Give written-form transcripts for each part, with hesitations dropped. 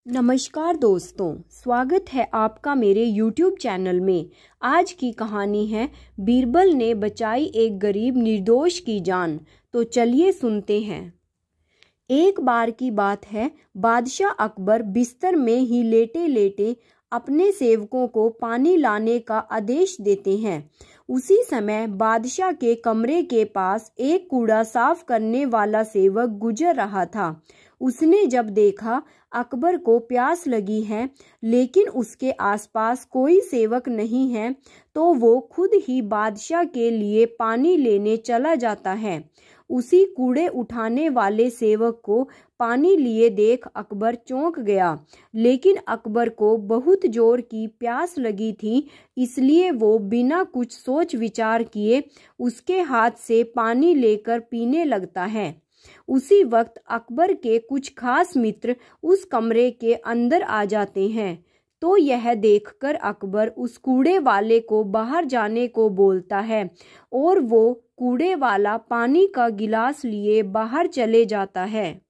नमस्कार दोस्तों, स्वागत है आपका मेरे YouTube चैनल में। आज की कहानी है बीरबल ने बचाई एक गरीब निर्दोष की जान। तो चलिए सुनते हैं। एक बार की बात है, बादशाह अकबर बिस्तर में ही लेटे लेटे अपने सेवकों को पानी लाने का आदेश देते हैं। उसी समय बादशाह के कमरे के पास एक कूड़ा साफ करने वाला सेवक गुजर रहा था। उसने जब देखा अकबर को प्यास लगी है लेकिन उसके आसपास कोई सेवक नहीं है, तो वो खुद ही बादशाह के लिए पानी लेने चला जाता है। उसी कूड़े उठाने वाले सेवक को पानी लिए देख अकबर चौंक गया, लेकिन अकबर को बहुत जोर की प्यास लगी थी, इसलिए वो बिना कुछ सोच विचार किए उसके हाथ से पानी लेकर पीने लगता है। उसी वक्त अकबर के कुछ खास मित्र उस कमरे के अंदर आ जाते हैं, तो यह देखकर अकबर उस कूड़े वाले को बाहर जाने को बोलता है और वो कूड़े वाला पानी का गिलास लिए बाहर चले जाता है।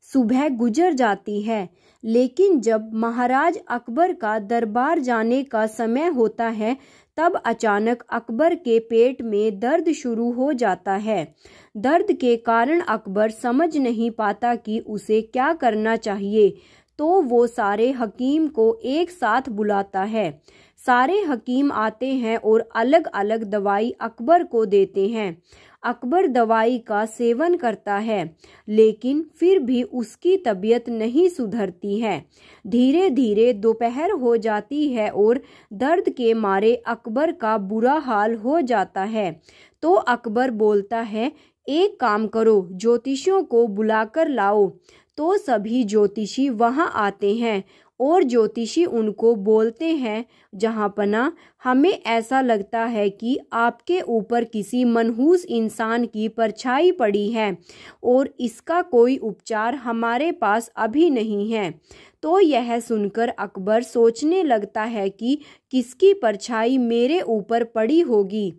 सुबह गुजर जाती है, लेकिन जब महाराज अकबर का दरबार जाने का समय होता है, तब अचानक अकबर के पेट में दर्द शुरू हो जाता है। दर्द के कारण अकबर समझ नहीं पाता कि उसे क्या करना चाहिए, तो वो सारे हकीम को एक साथ बुलाता है। सारे हकीम आते हैं और अलग अलग दवाई अकबर को देते हैं। अकबर दवाई का सेवन करता है, लेकिन फिर भी उसकी तबीयत नहीं सुधरती है। धीरे धीरे दोपहर हो जाती है और दर्द के मारे अकबर का बुरा हाल हो जाता है। तो अकबर बोलता है, एक काम करो, ज्योतिषियों को बुलाकर लाओ। तो सभी ज्योतिषी वहां आते हैं और ज्योतिषी उनको बोलते हैं, जहांपना, हमें ऐसा लगता है कि आपके ऊपर किसी मनहूस इंसान की परछाई पड़ी है और इसका कोई उपचार हमारे पास अभी नहीं है। तो यह सुनकर अकबर सोचने लगता है कि किसकी परछाई मेरे ऊपर पड़ी होगी।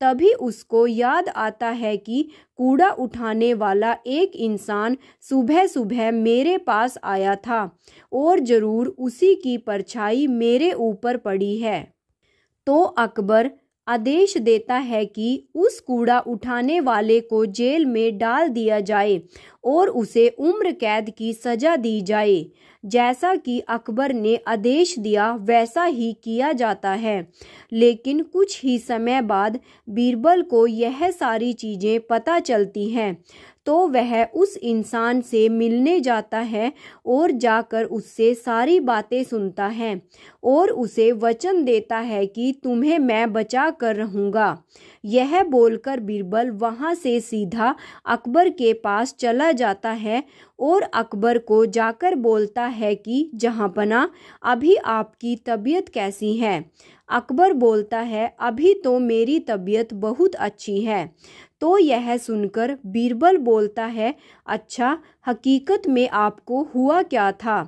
तभी उसको याद आता है कि कूड़ा उठाने वाला एक इंसान सुबह सुबह मेरे पास आया था और जरूर उसी की परछाई मेरे ऊपर पड़ी है। तो अकबर आदेश देता है कि उस कूड़ा उठाने वाले को जेल में डाल दिया जाए और उसे उम्र कैद की सजा दी जाए। जैसा कि अकबर ने आदेश दिया वैसा ही किया जाता है। लेकिन कुछ ही समय बाद बीरबल को यह सारी चीज़ें पता चलती हैं, तो वह उस इंसान से मिलने जाता है और जाकर उससे सारी बातें सुनता है और उसे वचन देता है कि तुम्हें मैं बचा कर रहूँगा। यह बोलकर बीरबल वहाँ से सीधा अकबर के पास चला जाता है और अकबर को जाकर बोलता है कि जहाँपना, अभी आपकी तबीयत कैसी है? अकबर बोलता है, अभी तो मेरी तबीयत बहुत अच्छी है। तो यह सुनकर बीरबल बोलता है, अच्छा, हकीकत में आपको हुआ क्या था?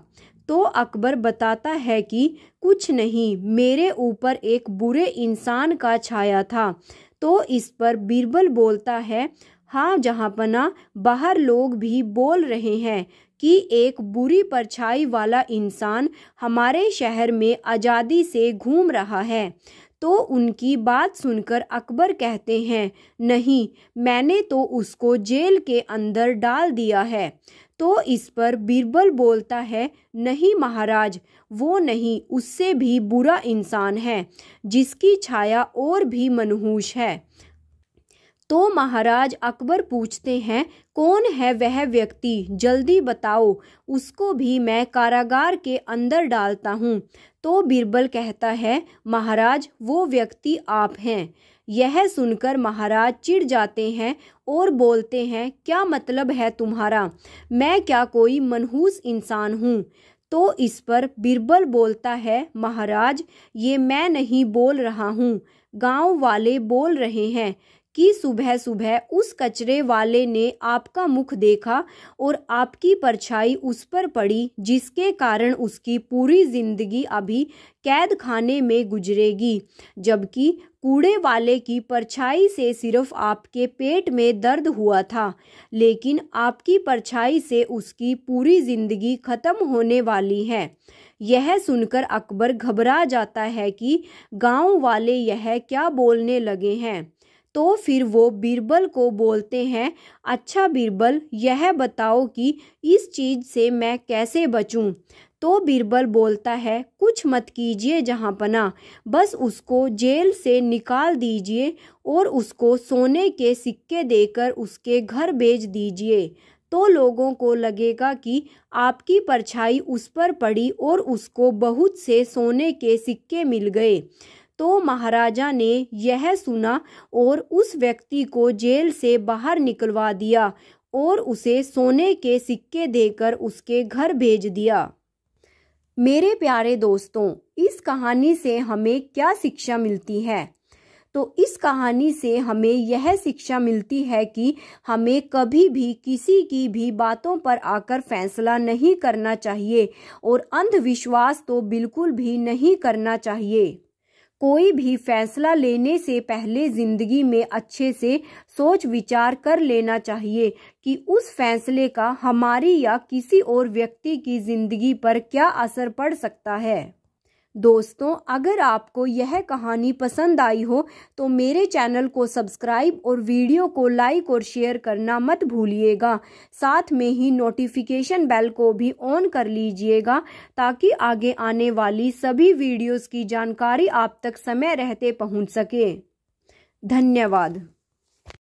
तो अकबर बताता है कि कुछ नहीं, मेरे ऊपर एक बुरे इंसान का छाया था। तो इस पर बीरबल बोलता है, हाँ जहाँपना, बाहर लोग भी बोल रहे हैं कि एक बुरी परछाई वाला इंसान हमारे शहर में आज़ादी से घूम रहा है। तो उनकी बात सुनकर अकबर कहते हैं, नहीं, मैंने तो उसको जेल के अंदर डाल दिया है। तो इस पर बीरबल बोलता है, नहीं महाराज, वो नहीं, उससे भी बुरा इंसान है जिसकी छाया और भी मनहूस है। तो महाराज अकबर पूछते हैं, कौन है वह व्यक्ति? जल्दी बताओ, उसको भी मैं कारागार के अंदर डालता हूँ। तो बीरबल कहता है, महाराज, वो व्यक्ति आप हैं। यह सुनकर महाराज चिढ़ जाते हैं और बोलते हैं, क्या मतलब है तुम्हारा? मैं क्या कोई मनहूस इंसान हूँ? तो इस पर बीरबल बोलता है, महाराज, ये मैं नहीं बोल रहा हूँ, गांव वाले बोल रहे हैं। कि सुबह सुबह उस कचरे वाले ने आपका मुख देखा और आपकी परछाई उस पर पड़ी, जिसके कारण उसकी पूरी जिंदगी अभी कैद खाने में गुजरेगी, जबकि कूड़े वाले की परछाई से सिर्फ आपके पेट में दर्द हुआ था, लेकिन आपकी परछाई से उसकी पूरी जिंदगी खत्म होने वाली है। यह सुनकर अकबर घबरा जाता है कि गांव वाले यह क्या बोलने लगे हैं। तो फिर वो बीरबल को बोलते हैं, अच्छा बीरबल, यह बताओ कि इस चीज़ से मैं कैसे बचूं। तो बीरबल बोलता है, कुछ मत कीजिए जहाँपना, बस उसको जेल से निकाल दीजिए और उसको सोने के सिक्के देकर उसके घर भेज दीजिए। तो लोगों को लगेगा कि आपकी परछाई उस पर पड़ी और उसको बहुत से सोने के सिक्के मिल गए। तो महाराजा ने यह सुना और उस व्यक्ति को जेल से बाहर निकलवा दिया और उसे सोने के सिक्के देकर उसके घर भेज दिया। मेरे प्यारे दोस्तों, इस कहानी से हमें क्या शिक्षा मिलती है? तो इस कहानी से हमें यह शिक्षा मिलती है कि हमें कभी भी किसी की भी बातों पर आकर फैसला नहीं करना चाहिए और अंधविश्वास तो बिल्कुल भी नहीं करना चाहिए। कोई भी फैसला लेने से पहले जिंदगी में अच्छे से सोच विचार कर लेना चाहिए कि उस फैसले का हमारी या किसी और व्यक्ति की जिंदगी पर क्या असर पड़ सकता है। दोस्तों, अगर आपको यह कहानी पसंद आई हो तो मेरे चैनल को सब्सक्राइब और वीडियो को लाइक और शेयर करना मत भूलिएगा। साथ में ही नोटिफिकेशन बेल को भी ऑन कर लीजिएगा ताकि आगे आने वाली सभी वीडियोस की जानकारी आप तक समय रहते पहुंच सके। धन्यवाद।